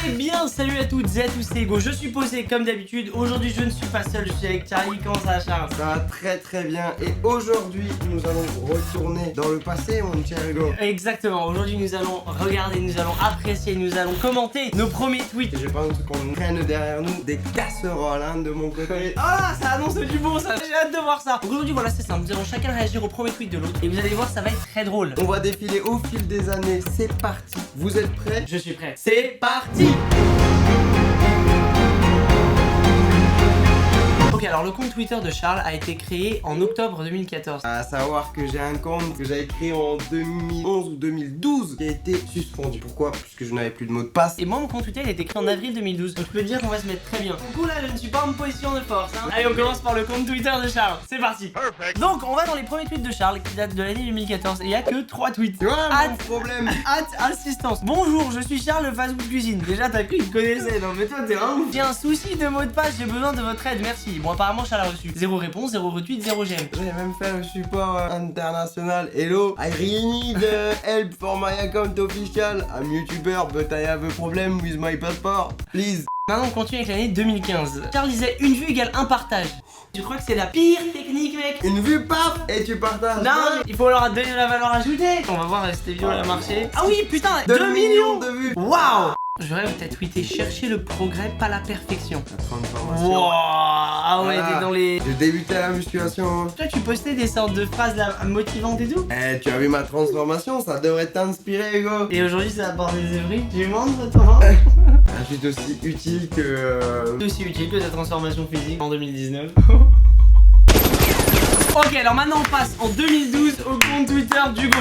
Eh bien, salut à toutes et à tous, c'est Ego. Je suis posé comme d'habitude. Aujourd'hui, je ne suis pas seul, je suis avec Charlie. Comment ça va, Charles? Ça va très bien. Et aujourd'hui, nous allons retourner dans le passé, mon cher Ego. Exactement. Aujourd'hui, nous allons regarder, nous allons apprécier, nous allons commenter nos premiers tweets. Et je pense qu'on traîne derrière nous des casseroles, hein, de mon côté. Ah, ça annonce du bon, ça. J'ai hâte de voir ça. Donc aujourd'hui, voilà, c'est simple. Nous allons chacun réagir au premier tweet de l'autre. Et vous allez voir, ça va être très drôle. On va défiler au fil des années. C'est parti. Vous êtes prêts? Je suis prêt. C'est parti. Ok, alors le compte Twitter de Charles a été créé en octobre 2014. À savoir que j'ai un compte que j'avais créé en 2011 ou 2012 qui a été suspendu. Pourquoi? Puisque je n'avais plus de mot de passe. Et moi, mon compte Twitter, il a été créé en avril 2012. Donc je peux te dire qu'on va se mettre très bien. Du coup, là, je ne suis pas en position de force. Hein. Allez, on commence par le compte Twitter de Charles. C'est parti. Perfect. Donc, on va dans les premiers tweets de Charles qui datent de l'année 2014. Et il n'y a que 3 tweets. Tu vois mon problème. Assistance. Bonjour, je suis Charles, le fast food cuisine. Déjà, t'as cru qu'il te connaissait. Non, mais toi, t'es un ouf. J'ai un souci de mot de passe, j'ai besoin de votre aide. Merci. Bon, apparemment, Charles a reçu 0 réponse, 0 retweet, 0 j'aime. J'ai même fait le support international. Hello, I really need help for my account official. I'm YouTuber, but I have a problem with my passport. Please. Maintenant, on continue avec l'année 2015. Charles disait une vue égale un partage. Je crois que c'est la pire technique, mec. Une vue, paf, et tu partages. Non, mais il faut leur donner la valeur ajoutée. On va voir si cette vidéo a marché. Ah oui, putain, 2 millions de vues. Waouh. J'aurais peut-être tweeté chercher le progrès, pas la perfection. La transformation. Wow. Ah ouais, Voilà. t'es dans les... J'ai débuté à la musculation. Toi, tu postais des sortes de phrases là, motivantes et tout. Eh, tu as vu ma transformation, ça devrait t'inspirer, Hugo. Et aujourd'hui, ça apporte des œuvres. Tu montres, toi? Je suis aussi utile que... C'est aussi utile que ta transformation physique en 2019. Ok, alors maintenant on passe en 2012 au compte Twitter d'Hugo.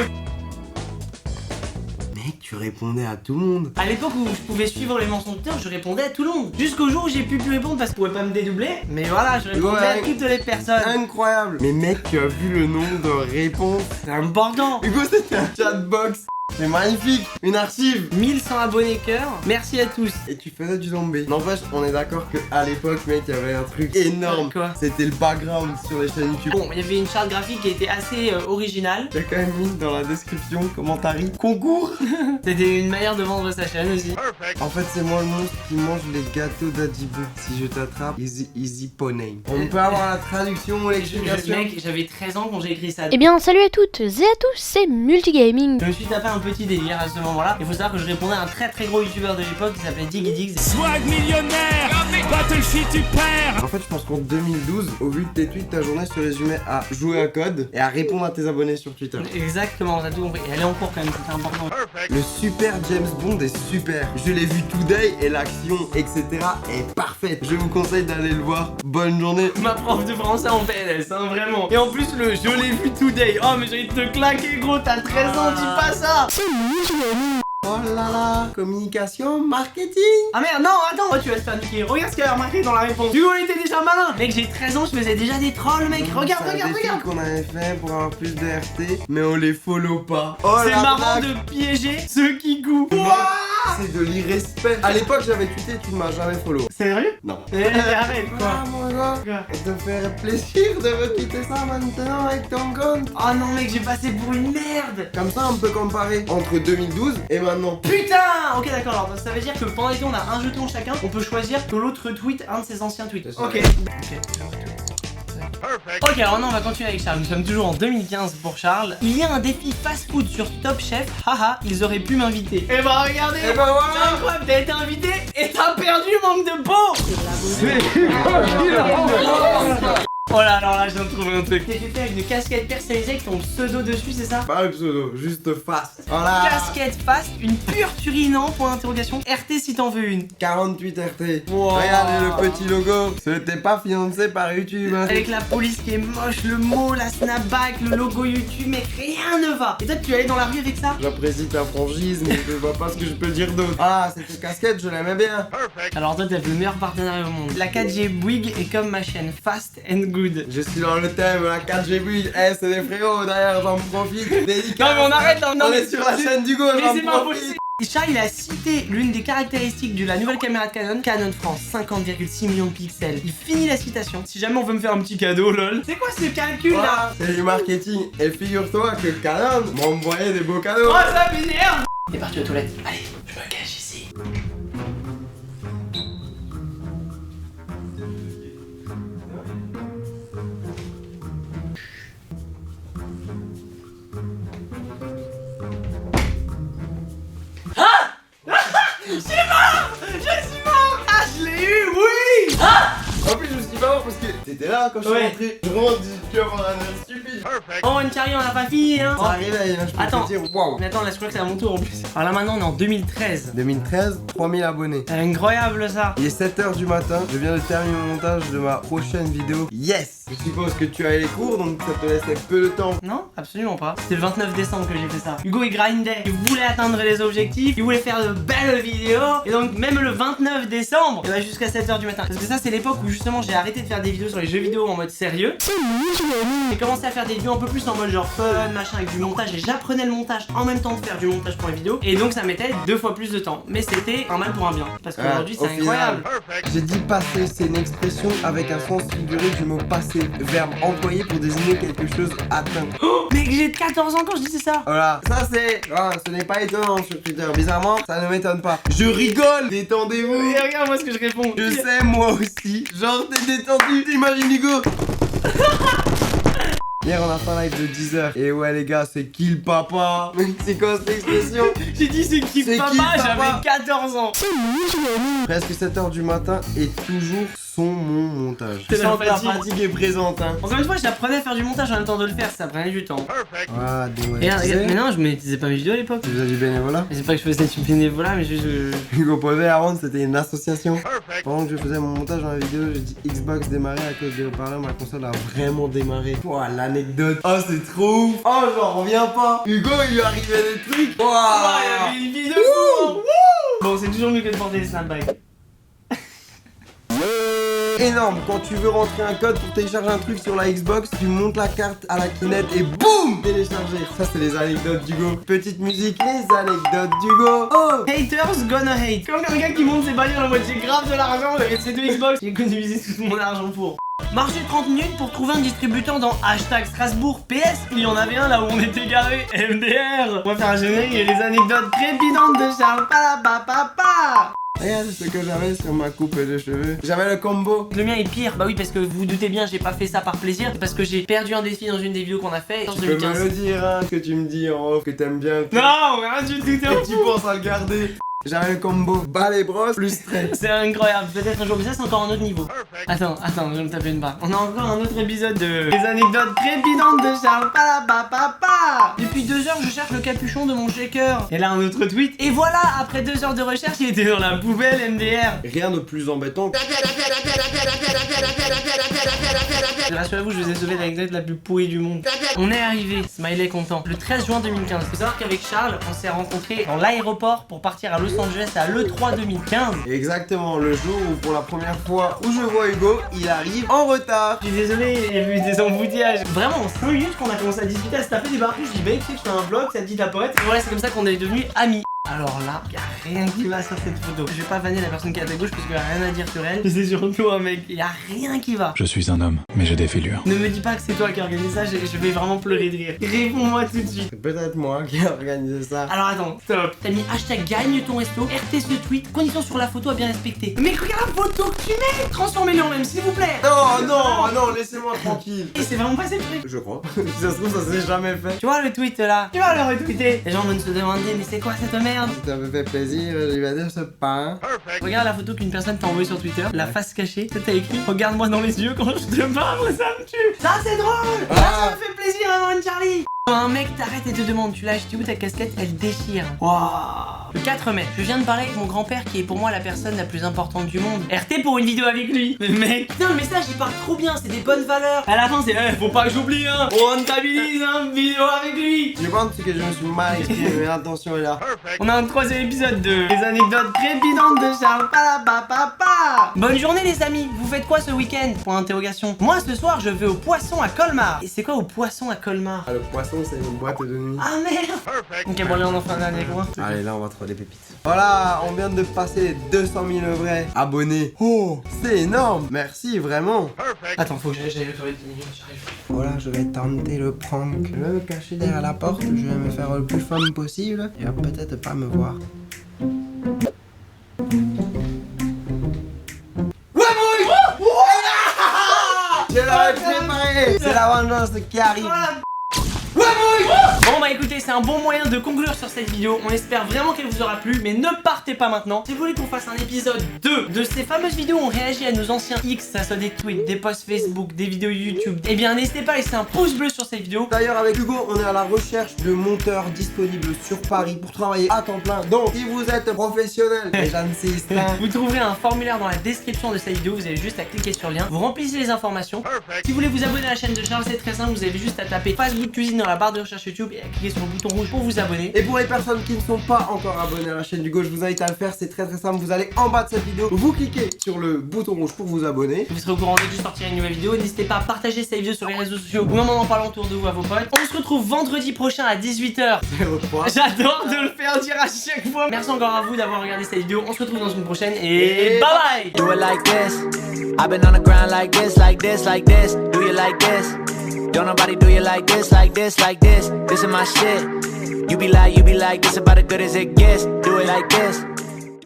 Mec, tu répondais à tout le monde. À l'époque où je pouvais suivre les mentions Twitter, je répondais à tout le monde. Jusqu'au jour où j'ai pu plus répondre parce que je pouvais pas me dédoubler. Mais voilà, je répondais à toutes les personnes. Incroyable. Mais mec, tu as vu le nombre de réponses? C'est important. Hugo, c'était un chatbox. C'est magnifique. Une archive. 1100 abonnés cœur. Merci à tous. Et tu faisais du zombie. N'empêche, on est d'accord que à l'époque, mec, il y avait un truc énorme. Quoi? C'était le background sur les chaînes YouTube. Bon, il y avait une charte graphique qui était assez originale. J'ai quand même mis dans la description commentary concours. C'était une manière de vendre sa chaîne aussi. En fait, c'est moi le monstre qui mange les gâteaux d'Adibou. Si je t'attrape, easy pony. On peut avoir la traduction ou l'explication? Mec, j'avais 13 ans quand j'ai écrit ça. Eh bien, salut à toutes et à tous, c'est Multigaming. Je me suis tapé un petit délire à ce moment-là. Il faut savoir que je répondais à un très gros youtubeur de l'époque qui s'appelait Diggy Diggs. Swag millionnaire, Battlefield tu perds. En fait, je pense qu'en 2012, au vu de tes tweets, ta journée se résumait à jouer un code et à répondre à tes abonnés sur Twitter. Exactement, t'as tout compris. Et elle est en cours quand même, c'était important. Le super James Bond est super. Je l'ai vu today et l'action, etc. est parfaite. Je vous conseille d'aller le voir. Bonne journée. Ma prof de français en PNS, hein, vraiment. Et en plus, le je l'ai vu today. Oh, mais j'ai envie de te claquer, gros, t'as 13 ans, dis pas ça. C'est Multigaming. Oh là là, communication, marketing. Ah merde, non, attends, oh, tu vas te faire niquer. Regarde ce qu'il a remarqué dans la réponse. Tu vois, il était déjà malin. Mec, j'ai 13 ans, je faisais déjà des trolls, mec. Regarde. C'est un défi qu'on avait fait pour avoir plus de RT, mais on les follow pas. Oh, C'est marrant l'arnaque. de piéger ceux qui goûtent. C'est de l'irrespect. À l'époque, j'avais tweeté, tu ne m'as jamais follow. Sérieux? Non. Eh, arrête, quoi. Ah mon gars, Quoi? ça te fait plaisir de retweeter ça maintenant avec ton compte. Oh non, mec, j'ai passé pour une merde. Comme ça, on peut comparer entre 2012 et maintenant. Putain! Ok, d'accord, alors ça veut dire que pendant l'été on a un jeton chacun, on peut choisir que l'autre retweet un de ses anciens tweets. C'est ça. Ok. Ok, alors maintenant on va continuer avec Charles. Nous sommes toujours en 2015 pour Charles. Il y a un défi fast-food sur Top Chef. Haha, ils auraient pu m'inviter. Et bah regardez! Et bah voilà. C'est incroyable, t'as été invité et t'as perdu, manque de peau! Oh là, alors là, je viens de trouver un truc. T'es fait avec une casquette personnalisée avec ton pseudo dessus, c'est ça? Pas le pseudo, juste fast. Voilà. Casquette fast, une pure turinant, point d'interrogation. RT si t'en veux une. 48 RT. Wow. Regardez le petit logo. Ce n'était pas financé par YouTube. Avec la police qui est moche, le mot, la snapback, le logo YouTube, mais rien ne va. Et toi, tu es allé dans la rue avec ça? J'apprécie ta franchise, mais je vois pas ce que je peux dire d'autre. Ah, cette casquette, je l'aimais bien. Alors toi, t'as fait le meilleur partenariat au monde. La 4G Bouygues est comme ma chaîne, fast and good. Je suis dans le thème, la 4G Bouygues. Eh, c'est des frérots, d'ailleurs, j'en profite. Dédicace. Non, mais on arrête là, non, On mais est sur la chaîne d'Hugo, Mais j'en c'est pas profite. possible. Charles, il a cité l'une des caractéristiques de la nouvelle caméra de Canon, Canon France, 50,6 millions de pixels. Il finit la citation. Si jamais on veut me faire un petit cadeau, lol. C'est quoi ce calcul là? Voilà, c'est du marketing. Et figure-toi que Canon m'a envoyé des beaux cadeaux. Oh, ça m'énerve. T'es parti aux toilettes. Allez, je me cache ici. T'étais là quand je suis Ouais. rentré. Je rentre, tu vas avoir un air stupide. Oh, une carrière, on n'a pas fini, hein. Ça réveille, là, je peux Attends. te dire, waouh. Mais attends, là, je crois que c'est à mon tour en plus. Alors là, maintenant, on est en 2013. 2013, 3000 abonnés. C'est incroyable ça. Il est 7h du matin, je viens de terminer mon montage de ma prochaine vidéo. Yes! Je suppose que tu as les cours, donc ça te laissait peu de temps. Non, absolument pas. C'était le 29 décembre que j'ai fait ça. Hugo, il grindait. Il voulait atteindre les objectifs. Il voulait faire de belles vidéos. Et donc, même le 29 décembre, il va jusqu'à 7h du matin. Parce que ça, c'est l'époque où justement j'ai arrêté de faire des vidéos sur les jeux vidéo en mode sérieux. C'est multigaming. J'ai commencé à faire des vidéos un peu plus en mode genre fun, machin, avec du montage. Et j'apprenais le montage en même temps de faire du montage pour les vidéos. Et donc, ça mettait 2 fois plus de temps. Mais c'était un mal pour un bien. Parce qu'aujourd'hui, au c'est incroyable. J'ai dit passer, c'est une expression avec un sens figuré du mot passer, verbe employé pour désigner quelque chose atteint. Oh, mec, j'ai 14 ans quand je disais ça. Voilà, ça c'est. Ah, ce n'est pas étonnant sur Twitter. Bizarrement, ça ne m'étonne pas. Je rigole, détendez-vous. Et regarde moi ce que je réponds. Je sais, moi aussi. Genre, t'es détendu, t'imagines Hugo. Hier, on a fait un live de 10h. Et ouais, les gars, c'est kill papa. Mais c'est quoi cette expression? J'ai dit c'est qui C'est papa, qui, papa j'avais 14 ans. C'est multigaming. Presque 7h du matin et toujours son mon montage. C'est Je la sens que la fatigue. fatigue est présente, hein. Encore une fois, j'apprenais à faire du montage en même temps de le faire, ça prenait du temps. Ah, des ouais. Et Tu sais, mais non, je monétisais pas mes vidéos à l'époque. tu faisais du bénévolat. Mais c'est pas que je faisais du bénévolat, mais juste. Hugo Posé avant, c'était une association. Pendant que je faisais mon montage dans la vidéo, j'ai dit Xbox démarrer à cause des haut-parleurs, ma console a vraiment démarré. Ouah, l'anecdote. Oh, c'est trop ouf. Oh, j'en reviens pas. Hugo, il lui arrivait des trucs. Oh, Ouah. il y avait une vie de fou, hein. Bon, c'est toujours mieux que de porter des snapbacks. Énorme, quand tu veux rentrer un code pour télécharger un truc sur la Xbox, tu montes la carte à la Kinect et boum, télécharger. Ça c'est les anecdotes d'Hugo. Petite musique, les anecdotes d'Hugo. Oh, Haters gonna hate. Comme un gars qui monte ses bagnoles en mode j'ai grave de l'argent, et c'est de Xbox, j'ai économisé tout mon argent pour. Marcher 30 minutes pour trouver un distributeur dans hashtag Strasbourg PS. Il y en avait un là où on était garé. MDR. On va faire un générique et les anecdotes trépidantes de Charles. Papa. regarde ce que j'avais sur ma coupe de cheveux. J'avais le combo. Le mien est pire. Bah oui, parce que vous vous doutez bien, j'ai pas fait ça par plaisir. C'est parce que j'ai perdu un défi dans une des vidéos qu'on a fait en Tu peux me 2015. le dire, hein, que tu me dis en off que t'aimes bien. Non, rien du tout. Et tu penses à le garder. J'avais le combo balai brosse plus trait. C'est incroyable, peut-être un jour, mais ça c'est encore un autre niveau. Attends, je vais me taper une barre. On a encore un autre épisode de les anecdotes trépidantes de Charles. Papa. Depuis 2 heures, je cherche le capuchon de mon shaker. Et là, un autre tweet. Et voilà, après 2 heures de recherche, il était dans la poubelle MDR. Rien de plus embêtant. Rassurez-vous, je vous ai sauvé l'anecdote la plus pourrie du monde. On est arrivé, smiley content, le 13 juin 2015. Faut savoir qu'avec Charles, on s'est rencontrés dans l'aéroport pour partir à Los Angeles à l'E3 2015. Exactement, le jour où pour la première fois où je vois Hugo, il arrive en retard. Je suis désolé, il y a eu des embouteillages. Vraiment, en 5 minutes qu'on a commencé à discuter, à se taper des barres, je dis, bah, tu sais que je fais un vlog, ça te dit ta poète. Et voilà, c'est comme ça qu'on est devenus amis. Alors là, y a rien qui va sur cette photo. Je vais pas vanner la personne qui est à ta gauche parce qu'il y a rien à dire sur elle. C'est surtout un mec. Y a rien qui va. Je suis un homme, mais j'ai des fêlures. Ne me dis pas que c'est toi qui as organisé ça, je vais vraiment pleurer de rire. Réponds-moi tout de suite. C'est peut-être moi qui ai organisé ça. Alors attends, stop. T'as mis hashtag gagne ton resto, RT ce tweet, condition sur la photo à bien respecter. Mais regarde la photo que tu mets. Transformez-le en même, s'il vous plaît. Non, laissez-moi tranquille. Et c'est vraiment passé le truc. Je crois. Si ça se trouve, ça s'est jamais fait. Tu vois le tweet là, tu vas le retweeter. Les gens vont se demander, mais c'est quoi cette merde? Si ça me fait plaisir, je vais dire ce pain. Regarde la photo qu'une personne t'a envoyée sur Twitter, la face cachée, t'as écrit regarde-moi dans les yeux quand je te parle, ça me tue. Ça c'est drôle. Ça me fait plaisir à voir une Charlie. Quand un mec t'arrête et te demande tu l'as acheté où ta casquette, elle déchire. Waouh. Le 4 mai, je viens de parler avec mon grand-père qui est pour moi la personne la plus importante du monde. RT pour une vidéo avec lui. Mais mec, putain le message il parle trop bien, c'est des bonnes valeurs. À la fin c'est faut pas que j'oublie hein. On rentabilise vidéo avec lui. Je pense que je me suis mal exprimé, mais attention est là. On a un 3e épisode de les anecdotes trépidantes de Charles. Papa. Bonne journée les amis, vous faites quoi ce week-end? Point d'interrogation. Moi ce soir je vais au poisson à Colmar. Et c'est quoi au poisson à Colmar? Ah, le poisson, c'est une boîte de nuit. Ah merde. Ok bon allez on en fait un dernier quoi. Allez, là, on va trouver des pépites. Voilà, on vient de passer les 200 000 vrais abonnés. Oh, c'est énorme. Merci, vraiment. Attends faut que j'aille le toilette, j'arrive. Voilà, je vais tenter le prank. Je vais me cacher derrière la porte. Je vais me faire le plus fun possible. Il va peut-être pas me voir. Je l'avais préparé. C'est la vengeance qui arrive. Voilà. Ouais, boy. Bon bah écoutez, c'est un bon moyen de conclure sur cette vidéo. On espère vraiment qu'elle vous aura plu, mais ne partez pas maintenant. Si vous voulez qu'on fasse un épisode 2 de ces fameuses vidéos où on réagit à nos anciens X, ça soit des tweets, des posts Facebook, des vidéos YouTube, eh bien n'hésitez pas à laisser un pouce bleu sur cette vidéo. D'ailleurs avec Hugo, on est à la recherche de monteurs disponibles sur Paris pour travailler à temps plein. Donc si vous êtes professionnel, et j'insiste, vous trouverez un formulaire dans la description de cette vidéo. Vous avez juste à cliquer sur le lien, vous remplissez les informations. Si vous voulez vous abonner à la chaîne de Charles, c'est très simple. Vous avez juste à taper Facebook Cuisine dans la barre de recherche YouTube et à cliquer sur le bouton rouge pour vous abonner. Et pour les personnes qui ne sont pas encore abonnées à la chaîne d'Hugo, je vous invite à le faire, c'est très simple. Vous allez en bas de cette vidéo, vous cliquez sur le bouton rouge pour vous abonner. Vous serez au courant dès que je sortirai une nouvelle vidéo. N'hésitez pas à partager cette vidéo sur les réseaux sociaux ou même en parlant autour de vous à vos potes. On se retrouve vendredi prochain à 18h. J'adore de le faire dire à chaque fois. Merci encore à vous d'avoir regardé cette vidéo. On se retrouve dans une prochaine et bye bye. Do it like this. I've been on the ground like this, like this, like this. Do you like this? Don't nobody do you like this, like this, like this. This is my shit. You be like, this about as good as it gets. Do it like this.